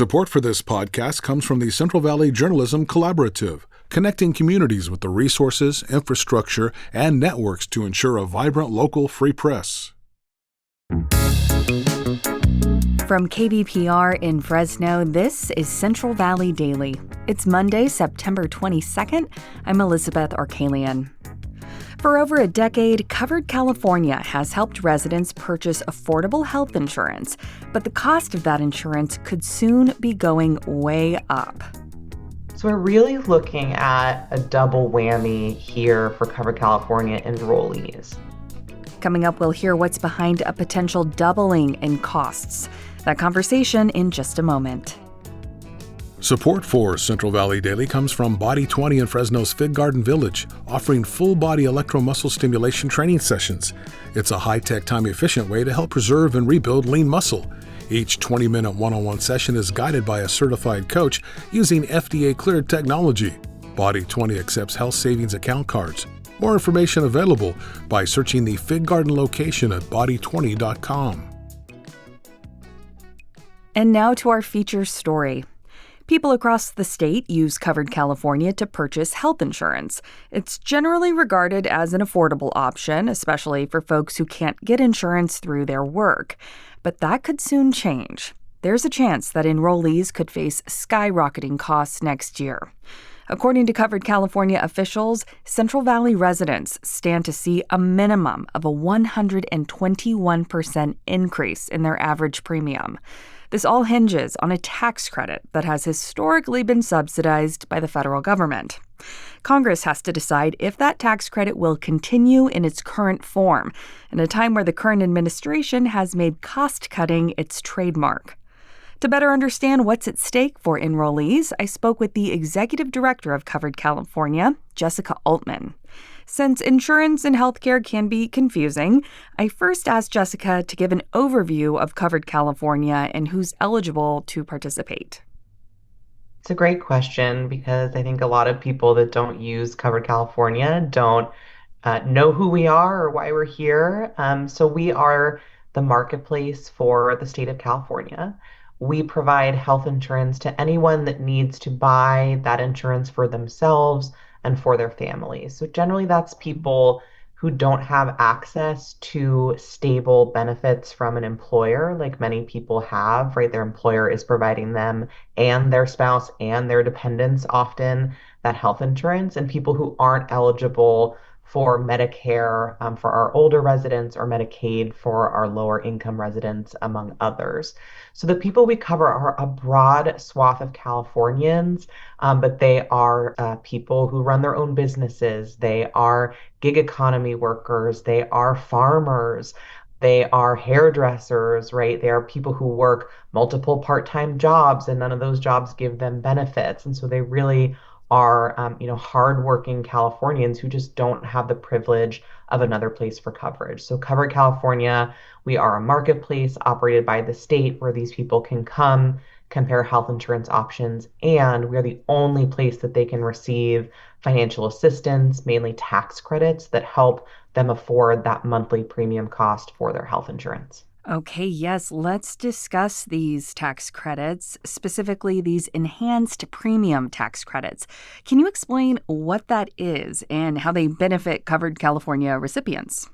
Support for this podcast comes from the Central Valley Journalism Collaborative, connecting communities with the resources, infrastructure, and networks to ensure a vibrant local free press. From KVPR in Fresno, this is Central Valley Daily. It's Monday, September 22nd. I'm Elizabeth Arkalian. For over a decade, Covered California has helped residents purchase affordable health insurance, but the cost of that insurance could soon be going way up. So we're really looking at a double whammy here for Covered California enrollees. Coming up, we'll hear what's behind a potential doubling in costs. That conversation in just a moment. Support for Central Valley Daily comes from Body 20 in Fresno's Fig Garden Village, offering full-body electromuscle stimulation training sessions. It's a high-tech, time-efficient way to help preserve and rebuild lean muscle. Each 20-minute one-on-one session is guided by a certified coach using FDA-cleared technology. Body 20 accepts health savings account cards. More information available by searching the Fig Garden location at body20.com. And now to our feature story. People across the state use Covered California to purchase health insurance. It's generally regarded as an affordable option, especially for folks who can't get insurance through their work. But that could soon change. There's a chance that enrollees could face skyrocketing costs next year. According to Covered California officials, Central Valley residents stand to see a minimum of a 121% increase in their average premium. This all hinges on a tax credit that has historically been subsidized by the federal government. Congress has to decide if that tax credit will continue in its current form, in a time where the current administration has made cost-cutting its trademark. To better understand what's at stake for enrollees, I spoke with the executive director of Covered California, Jessica Altman. Since insurance and healthcare can be confusing, I first asked Jessica to give an overview of Covered California and who's eligible to participate. It's a great question because I think a lot of people that don't use Covered California don't know who we are or why we're here. So we are the marketplace for the state of California. We provide health insurance to anyone that needs to buy that insurance for themselves and for their families. So generally that's people who don't have access to stable benefits from an employer like many people have, right? Their employer is providing them and their spouse and their dependents often that health insurance, and people who aren't eligible for Medicare for our older residents or Medicaid for our lower income residents, among others. So the people we cover are a broad swath of Californians, but they are people who run their own businesses. They are gig economy workers. They are farmers. They are hairdressers, right? They are people who work multiple part-time jobs and none of those jobs give them benefits. And so they really are, hardworking Californians who just don't have the privilege of another place for coverage. So Covered California, we are a marketplace operated by the state where these people can come, compare health insurance options, and we're the only place that they can receive financial assistance, mainly tax credits that help them afford that monthly premium cost for their health insurance. Okay, yes, let's discuss these tax credits, specifically these enhanced premium tax credits. Can you explain what that is and how they benefit Covered California recipients?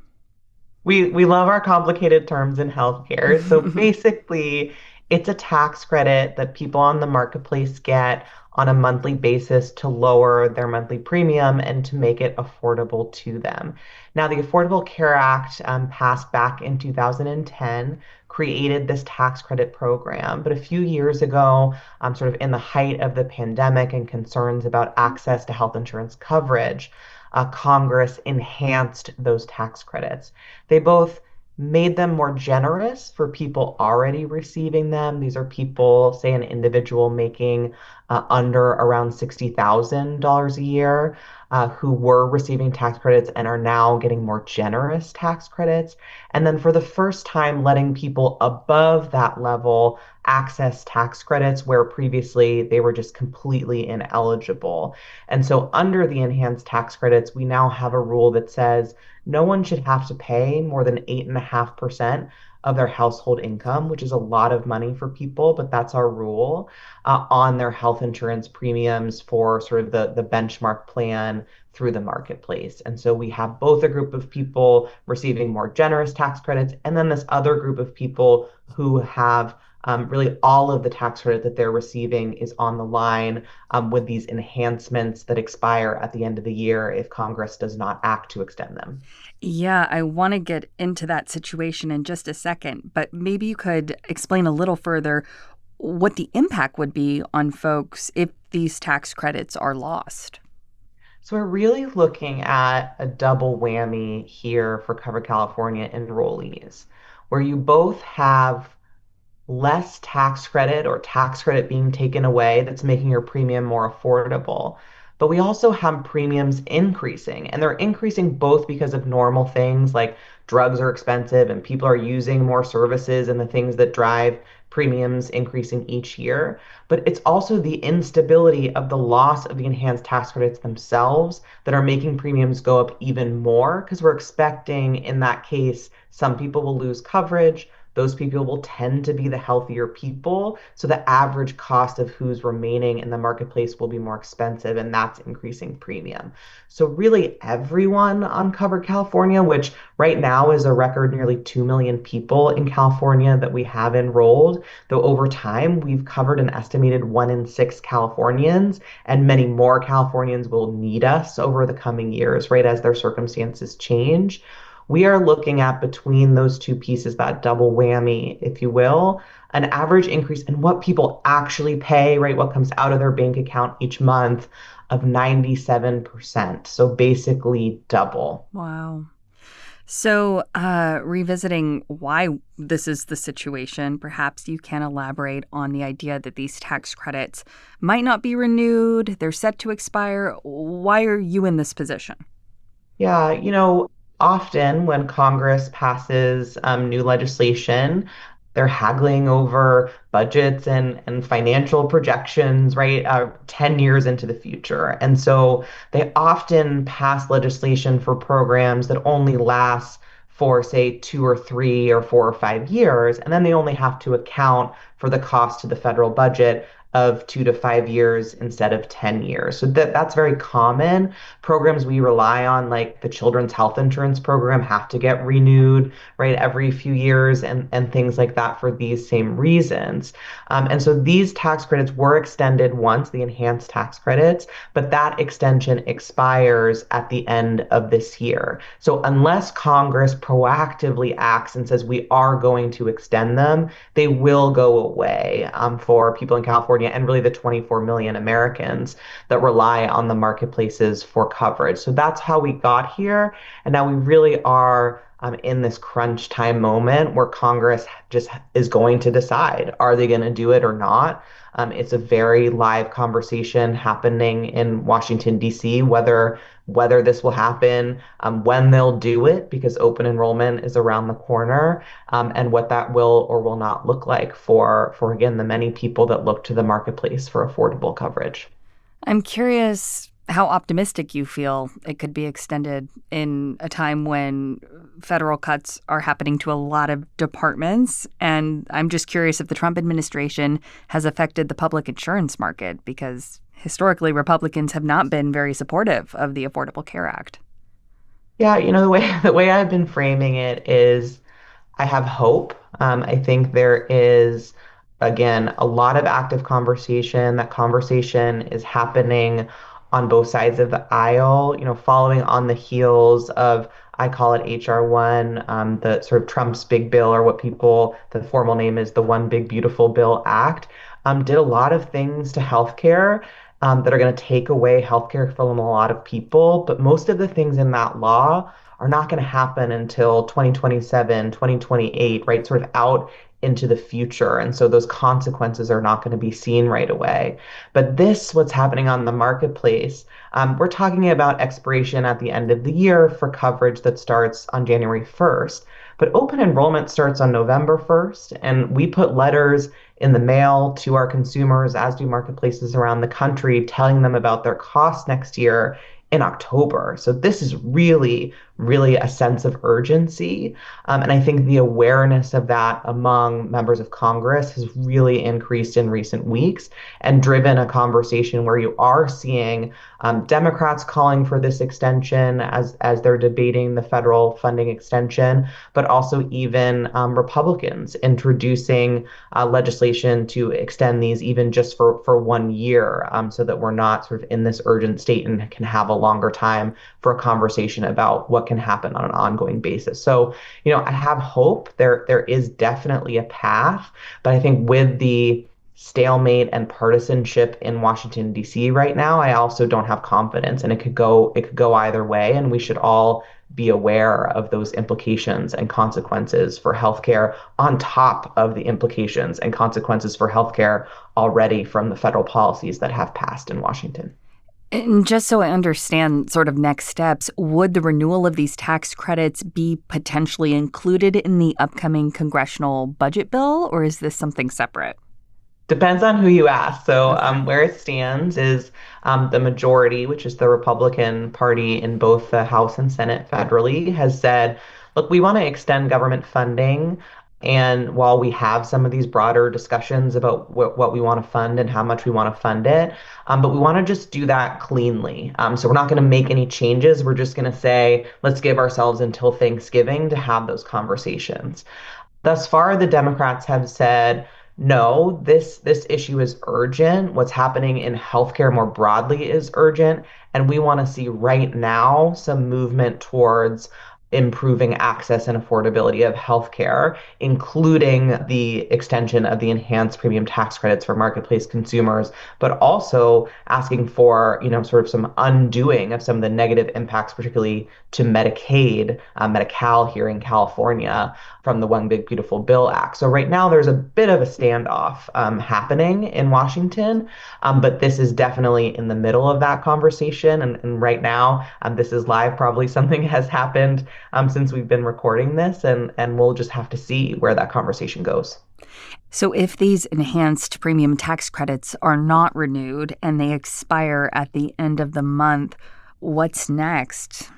We love our complicated terms in healthcare. So basically, it's a tax credit that people on the marketplace get on a monthly basis to lower their monthly premium and to make it affordable to them. Now, the Affordable Care Act passed back in 2010, created this tax credit program. But a few years ago, sort of in the height of the pandemic and concerns about access to health insurance coverage, Congress enhanced those tax credits. They both made them more generous for people already receiving them. These are people, say an individual making under around $60,000 a year, who were receiving tax credits and are now getting more generous tax credits. And then for the first time, letting people above that level access tax credits where previously they were just completely ineligible. And so under the enhanced tax credits, we now have a rule that says no one should have to pay more than 8.5% of their household income, which is a lot of money for people, but that's our rule, on their health insurance premiums for sort of the benchmark plan through the marketplace. And so we have both a group of people receiving more generous tax credits, and then this other group of people who have really all of the tax credit that they're receiving is on the line with these enhancements that expire at the end of the year if Congress does not act to extend them. Yeah, I want to get into that situation in just a second, but maybe you could explain a little further what the impact would be on folks if these tax credits are lost. So we're really looking at a double whammy here for Cover California enrollees, where you both have less tax credit or tax credit being taken away that's making your premium more affordable. But we also have premiums increasing, and they're increasing both because of normal things like drugs are expensive and people are using more services and the things that drive premiums increasing each year. But it's also the instability of the loss of the enhanced tax credits themselves that are making premiums go up even more because we're expecting in that case, some people will lose coverage. Those people will tend to be the healthier people. So the average cost of who's remaining in the marketplace will be more expensive, and that's increasing premium. So really everyone on Covered California, which right now is a record nearly 2 million people in California that we have enrolled, though over time we've covered an estimated 1 in 6 Californians, and many more Californians will need us over the coming years, right, as their circumstances change. We are looking at between those two pieces, that double whammy, if you will, an average increase in what people actually pay, right? What comes out of their bank account each month of 97%. So basically double. Wow. So, revisiting why this is the situation, perhaps you can elaborate on the idea that these tax credits might not be renewed, they're set to expire. Why are you in this position? Yeah, often when Congress passes new legislation, they're haggling over budgets and financial projections, right? 10 years into the future. And so they often pass legislation for programs that only last for, say, 2 or 3 or 4 or 5 years. And then they only have to account for the cost to the federal budget of 2 to 5 years instead of 10 years. So that's very common. Programs we rely on, like the children's health insurance program, have to get renewed, right, every few years and things like that for these same reasons. And so these tax credits were extended once, the enhanced tax credits, but that extension expires at the end of this year. So unless Congress proactively acts and says we are going to extend them, they will go away for people in California and really the 24 million Americans that rely on the marketplaces for coverage. So that's how we got here. And now we really are in this crunch time moment where Congress just is going to decide, are they going to do it or not? It's a very live conversation happening in Washington, D.C., whether this will happen, when they'll do it, because open enrollment is around the corner, and what that will or will not look like for again, the many people that look to the marketplace for affordable coverage. I'm curious how optimistic you feel it could be extended in a time when federal cuts are happening to a lot of departments. And I'm just curious if the Trump administration has affected the public insurance market, because historically Republicans have not been very supportive of the Affordable Care Act. Yeah, the way I've been framing it is I have hope. I think there is, again, a lot of active conversation. That conversation is happening on both sides of the aisle, following on the heels of, I call it HR1, the sort of Trump's big bill, or what the formal name is the One Big Beautiful Bill Act, did a lot of things to healthcare. That are going to take away healthcare from a lot of people. But most of the things in that law are not going to happen until 2027, 2028, right? Sort of out into the future. And so those consequences are not going to be seen right away. But what's happening on the marketplace, we're talking about expiration at the end of the year for coverage that starts on January 1st. But open enrollment starts on November 1st, and we put letters in the mail to our consumers, as do marketplaces around the country, telling them about their costs next year in October. So this is really, really a sense of urgency. And I think the awareness of that among members of Congress has really increased in recent weeks and driven a conversation where you are seeing Democrats calling for this extension as they're debating the federal funding extension, but also even Republicans introducing legislation to extend these even just for 1 year, so that we're not sort of in this urgent state and can have a longer time for a conversation about what can happen on an ongoing basis. So, I have hope. There is definitely a path, but I think with the stalemate and partisanship in Washington, D.C. right now, I also don't have confidence, and it could go either way, and we should all be aware of those implications and consequences for healthcare on top of the implications and consequences for healthcare already from the federal policies that have passed in Washington. And just so I understand sort of next steps, would the renewal of these tax credits be potentially included in the upcoming congressional budget bill, or is this something separate? Depends on who you ask. So, Okay. where it stands is the majority, which is the Republican Party in both the House and Senate federally, has said, look, we want to extend government funding. And while we have some of these broader discussions about what we want to fund and how much we want to fund it, but we want to just do that cleanly. So we're not going to make any changes. We're just going to say, let's give ourselves until Thanksgiving to have those conversations. Thus far, the Democrats have said, no, this issue is urgent. What's happening in healthcare more broadly is urgent. And we want to see right now some movement towards improving access and affordability of healthcare, including the extension of the enhanced premium tax credits for marketplace consumers, but also asking for, sort of some undoing of some of the negative impacts, particularly to Medicaid, Medi-Cal here in California from the One Big Beautiful Bill Act. So right now there's a bit of a standoff happening in Washington, but this is definitely in the middle of that conversation. And right now, this is live. Probably something has happened since we've been recording this, and we'll just have to see where that conversation goes. So if these enhanced premium tax credits are not renewed and they expire at the end of the month, what's next?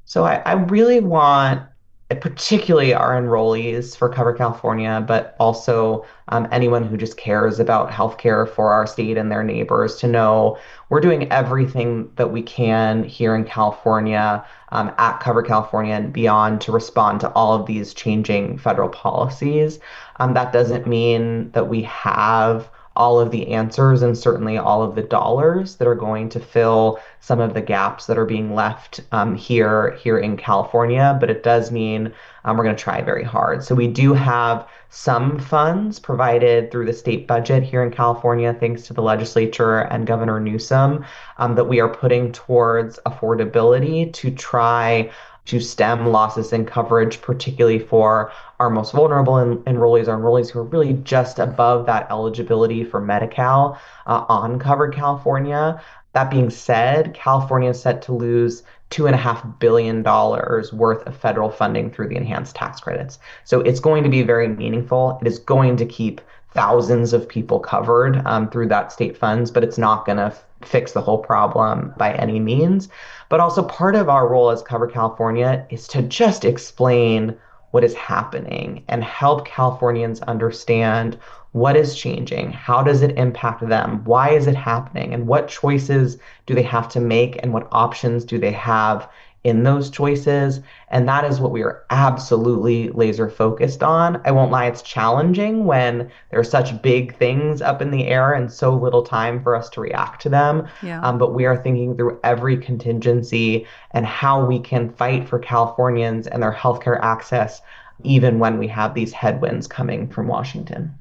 So I really want, particularly our enrollees for Cover California, but also anyone who just cares about healthcare for our state and their neighbors to know we're doing everything that we can here in California, at Cover California and beyond to respond to all of these changing federal policies. That doesn't mean that we have all of the answers and certainly all of the dollars that are going to fill some of the gaps that are being left here in California, but it does mean we're going to try very hard. So we do have some funds provided through the state budget here in California, thanks to the legislature and Governor Newsom, that we are putting towards affordability to try to stem losses in coverage, particularly for our most vulnerable enrollees, our enrollees who are really just above that eligibility for Medi-Cal on Covered California. That being said, California is set to lose $2.5 billion worth of federal funding through the enhanced tax credits. So it's going to be very meaningful. It is going to keep thousands of people covered through that state funds, but it's not going to fix the whole problem by any means. But also part of our role as Cover California is to just explain what is happening and help Californians understand what is changing, how does it impact them, why is it happening, and what choices do they have to make, and what options do they have in those choices. And that is what we are absolutely laser focused on. I won't lie, it's challenging when there are such big things up in the air and so little time for us to react to them. Yeah. But we are thinking through every contingency and how we can fight for Californians and their healthcare access, even when we have these headwinds coming from Washington.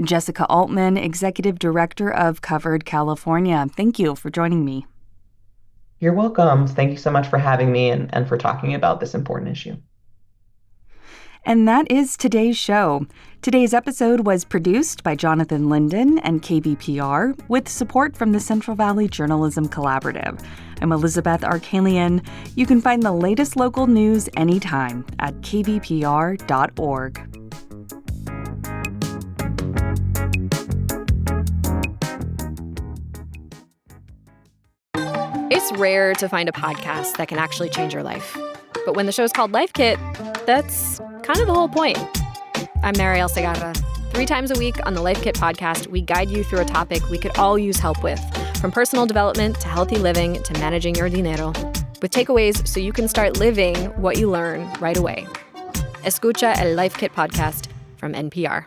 Jessica Altman, Executive Director of Covered California. Thank you for joining me. You're welcome. Thank you so much for having me and for talking about this important issue. And that is today's show. Today's episode was produced by Jonathan Linden and KVPR with support from the Central Valley Journalism Collaborative. I'm Elizabeth Arkalian. You can find the latest local news anytime at kvpr.org. It's rare to find a podcast that can actually change your life. But when the show's called Life Kit, that's kind of the whole point. I'm Marielle Segarra. 3 times a week on the Life Kit podcast, we guide you through a topic we could all use help with, from personal development to healthy living to managing your dinero, with takeaways so you can start living what you learn right away. Escucha el Life Kit podcast from NPR.